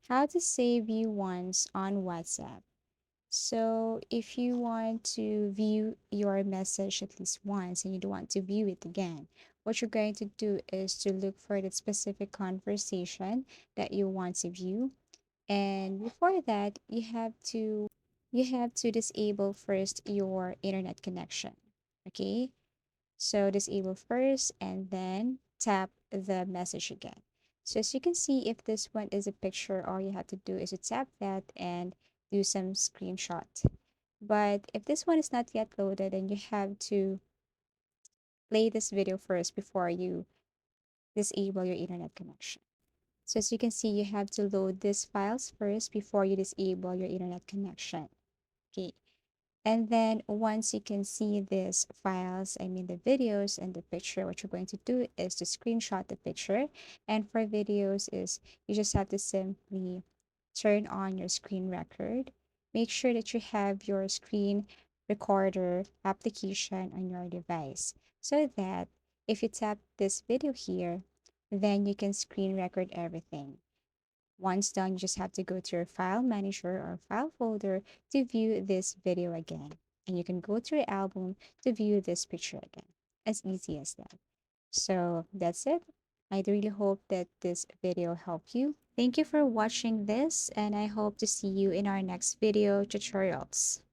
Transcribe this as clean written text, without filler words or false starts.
How to save you once on WhatsApp. So if you want to view your message at least once and you don't want to view it again, what you're going to do is to look for that specific conversation that you want to view. And before that, you have to disable first your internet connection. Okay? So disable first and then tap the message again. So as you can see, if this one is a picture, all you have to do is to tap that and do some screenshot. But if this one is not yet loaded, then you have to play this video first before you disable your internet connection. So as you can see, you have to load these files first before you disable your internet connection. Okay. And then once you can see these files, I mean the videos and the picture, what you're going to do is to screenshot the picture. And for videos is you just have to simply turn on your screen record. Make sure that you have your screen recorder application on your device so that if you tap this video here, then you can screen record everything. Once done, you just have to go to your file manager or file folder to view this video again. And you can go to your album to view this picture again. As easy as that. So that's it. I really hope that this video helped you. Thank you for watching this, and I hope to see you in our next video tutorials.